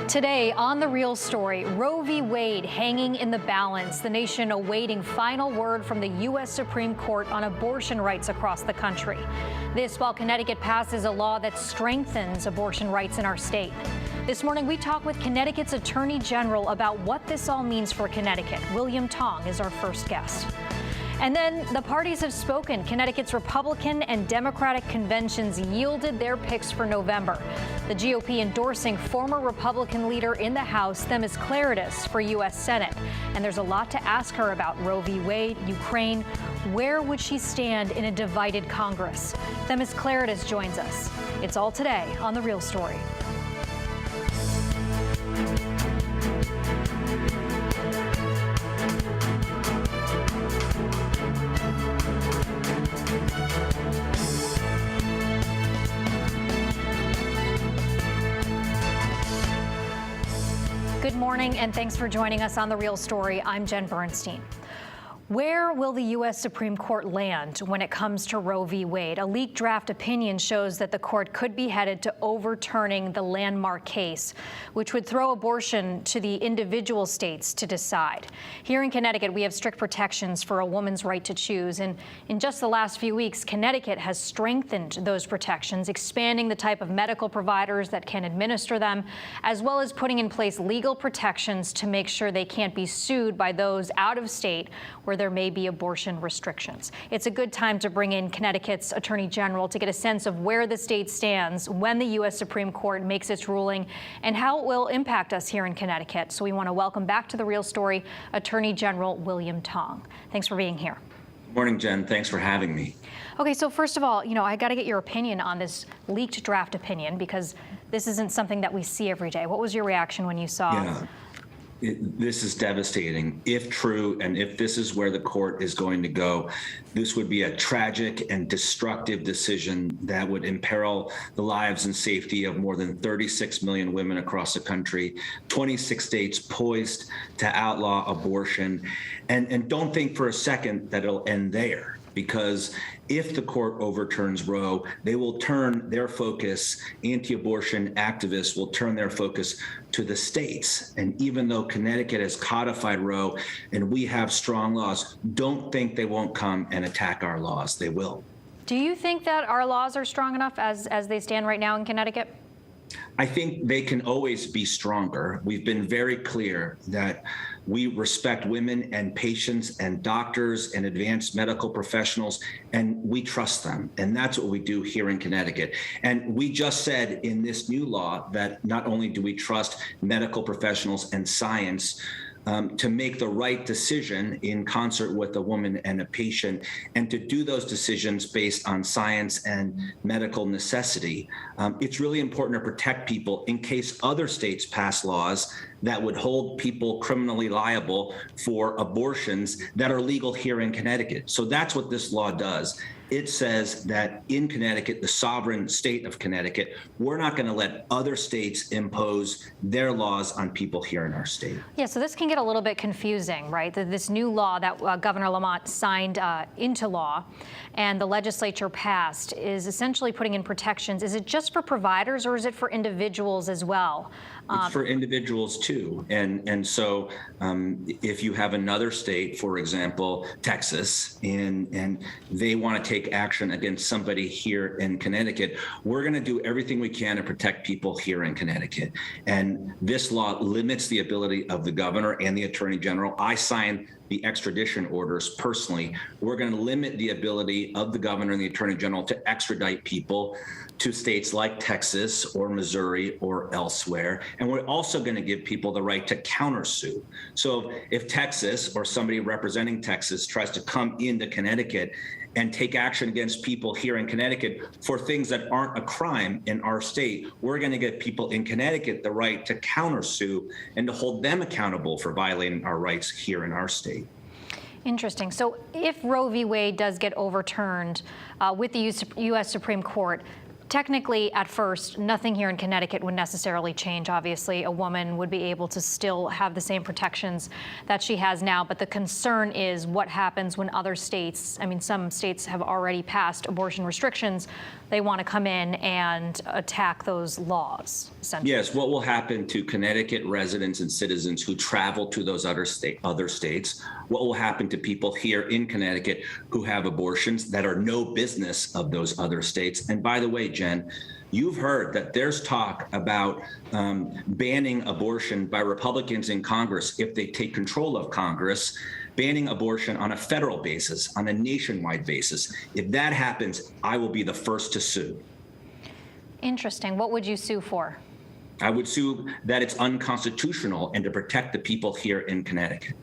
Today on The Real Story, Roe v. Wade hanging in the balance, the nation awaiting final word from the U.S. Supreme Court on abortion rights across the country. This while Connecticut passes a law that strengthens abortion rights in our state. This morning, we talk with Connecticut's Attorney General about what this all means for Connecticut. William Tong is our first guest. And then the parties have spoken. Connecticut's Republican and Democratic conventions yielded their picks for November. The GOP endorsing former Republican leader in the House, Themis Klarides, for U.S. Senate. And there's a lot to ask her about Roe v. Wade, Ukraine. Where would she stand in a divided Congress? Themis Klarides joins us. It's all today on The Real Story. Good morning, and thanks for joining us on The Real Story. I'm Jen Bernstein. Where will the U.S. Supreme Court land when it comes to Roe v. Wade? A leaked draft opinion shows that the court could be headed to overturning the landmark case, which would throw abortion to the individual states to decide. Here in Connecticut, we have strict protections for a woman's right to choose. And in just the last few weeks, Connecticut has strengthened those protections, expanding the type of medical providers that can administer them, as well as putting in place legal protections to make sure they can't be sued by those out of state where there may be abortion restrictions. It's a good time to bring in Connecticut's Attorney General to get a sense of where the state stands when the U.S. Supreme Court makes its ruling and how it will impact us here in Connecticut. So we want to welcome back to The Real Story Attorney General William Tong. Thanks for being here. Good morning, Jen. Thanks for having me. Okay, so first of all, I got to get your opinion on this leaked draft opinion because this isn't something that we see every day. What was your reaction when you saw This is devastating. If true, and if this is where the court is going to go, this would be a tragic and destructive decision that would imperil the lives and safety of more than 36 million women across the country, 26 states poised to outlaw abortion. And don't think for a second that it'll end there. Because if the court overturns Roe, they will turn their focus, anti-abortion activists will turn their focus to the states. And even though Connecticut has codified Roe and we have strong laws, don't think they won't come and attack our laws. They will. Do you think that our laws are strong enough as they stand right now in Connecticut? I think they can always be stronger. We've been very clear that we respect women and patients and doctors and advanced medical professionals, and we trust them. And that's what we do here in Connecticut. And we just said in this new law that not only do we trust medical professionals and science to make the right decision in concert with a woman and a patient, and to do those decisions based on science and medical necessity. It's really important to protect people in case other states pass laws that would hold people criminally liable for abortions that are legal here in Connecticut. So that's what this law does. It says that in Connecticut, the sovereign state of Connecticut, we're not going to let other states impose their laws on people here in our state. Yeah, so this can get a little bit confusing, right? This new law that Governor Lamont signed into law and the legislature passed is essentially putting in protections. Is it just for providers or is it for individuals as well? It's for individuals too. And so if you have another state, for example, Texas, and they want to take action against somebody here in Connecticut, we're going to do everything we can to protect people here in Connecticut. And this law limits the ability of the governor and the attorney general. I signed the extradition orders personally. We're going to limit the ability of the governor and the attorney general to extradite people to states like Texas or Missouri or elsewhere. And we're also going to give people the right to countersue. So if Texas or somebody representing Texas tries to come into Connecticut and take action against people here in Connecticut for things that aren't a crime in our state, we're going to give people in Connecticut the right to countersue and to hold them accountable for violating our rights here in our state. Interesting. So if Roe v. Wade does get overturned with the U.S. Supreme Court, technically, at first, nothing here in Connecticut would necessarily change. Obviously, a woman would be able to still have the same protections that she has now. But the concern is what happens when other states, I mean, some states have already passed abortion restrictions. They want to come in and attack those laws, essentially. Yes, what will happen to Connecticut residents and citizens who travel to those other states? What will happen to people here in Connecticut who have abortions that are no business of those other states? And by the way, Jen, you've heard that there's talk about banning abortion by Republicans in Congress if they take control of Congress, banning abortion on a federal basis, on a nationwide basis. If that happens, I will be the first to sue. Interesting. What would you sue for? I would sue that it's unconstitutional and to protect the people here in Connecticut.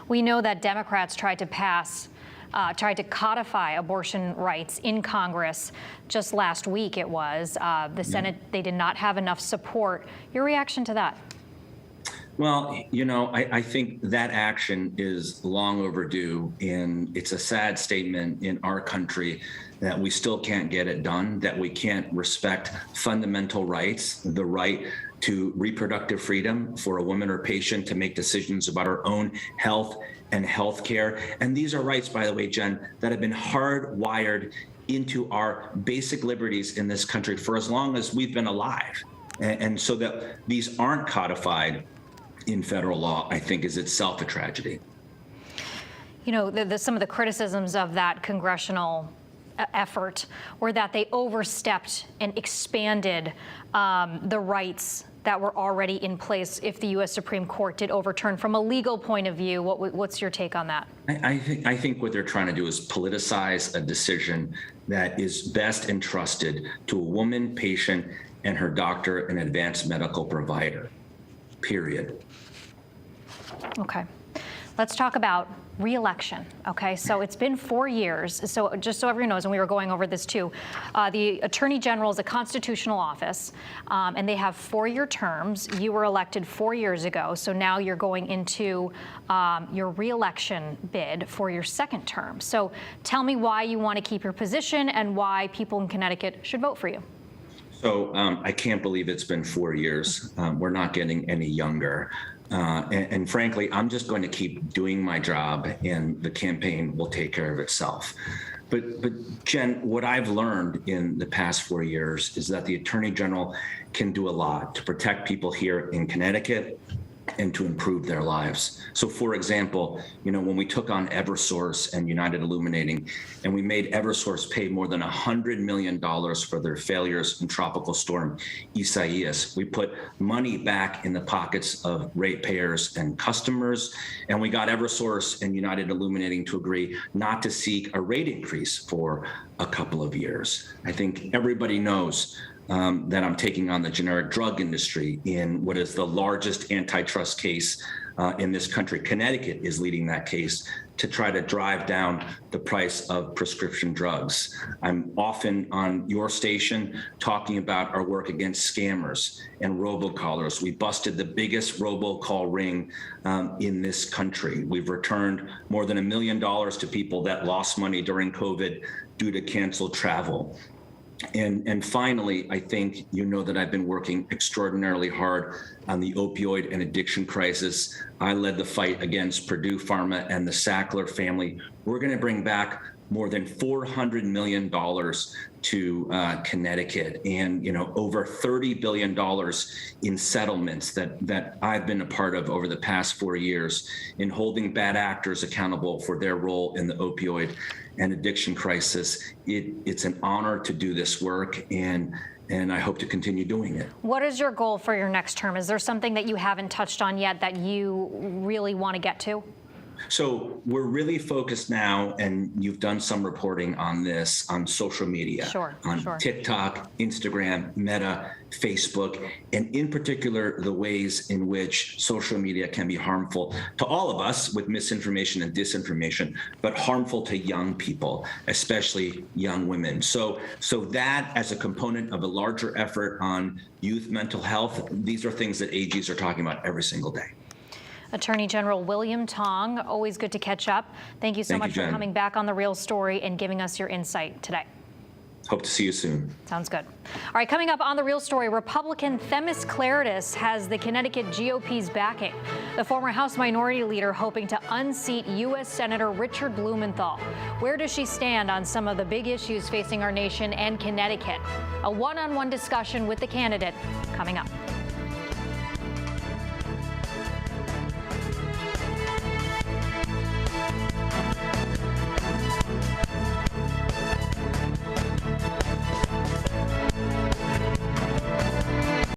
We know that Democrats tried to codify abortion rights in Congress just last week. It was the Senate. They did not have enough support. Your reaction to that? Well, you know, I think that action is long overdue, and it's a sad statement in our country that we still can't get it done, that we can't respect fundamental rights, the right to reproductive freedom for a woman or patient to make decisions about her own health and health care. And these are rights, by the way, Jen, that have been hardwired into our basic liberties in this country for as long as we've been alive. And so that these aren't codified in federal law, I think, is itself a tragedy. You know, some of the criticisms of that congressional effort were that they overstepped and expanded the rights that were already in place if the U.S. Supreme Court did overturn. From a legal point of view, what's your take on that? I think what they're trying to do is politicize a decision that is best entrusted to a woman, patient, and her doctor and advanced medical provider, period. Okay. Let's talk about ReElection. Okay, so it's been 4 years. So just so everyone knows, and we were going over this too, the Attorney General is a constitutional office, and they have 4-year terms. You were elected 4 years ago, so now you're going into your ReElection bid for your second term. So tell me why you want to keep your position and why people in Connecticut should vote for you. So I can't believe it's been 4 years. We're not getting any younger. And frankly, I'm just going to keep doing my job and the campaign will take care of itself. But Jen, what I've learned in the past 4 years is that the Attorney General can do a lot to protect people here in Connecticut and to improve their lives. So for example, you know, when we took on Eversource and United Illuminating, and we made Eversource pay more than $100 million for their failures in Tropical Storm Isaias, we put money back in the pockets of ratepayers and customers, and we got Eversource and United Illuminating to agree not to seek a rate increase for a couple of years. I think everybody knows that I'm taking on the generic drug industry in what is the largest antitrust case in this country. Connecticut is leading that case to try to drive down the price of prescription drugs. I'm often on your station talking about our work against scammers and robocallers. We busted the biggest robocall ring in this country. We've returned more than $1 million to people that lost money during COVID due to canceled travel. And finally, I think you know that I've been working extraordinarily hard on the opioid and addiction crisis. I led the fight against Purdue Pharma and the Sackler family. We're going to bring back more than $400 million to Connecticut, and over $30 billion in settlements that I've been a part of over the past 4 years in holding bad actors accountable for their role in the opioid and addiction crisis. It's an honor to do this work, and I hope to continue doing it. What is your goal for your next term? Is there something that you haven't touched on yet that you really want to get to? So we're really focused now, and you've done some reporting on this, on social media, on TikTok, Instagram, Meta, Facebook, and in particular, the ways in which social media can be harmful to all of us with misinformation and disinformation, but harmful to young people, especially young women. So that as a component of a larger effort on youth mental health, these are things that AGs are talking about every single day. Attorney General William Tong, always good to catch up. Thank you so much for coming back on The Real Story and giving us your insight today. Hope to see you soon. Sounds good. All right, coming up on The Real Story, Republican Themis Claridis has the Connecticut GOP's backing. The former House Minority Leader hoping to unseat U.S. Senator Richard Blumenthal. Where does she stand on some of the big issues facing our nation and Connecticut? A one-on-one discussion with the candidate coming up.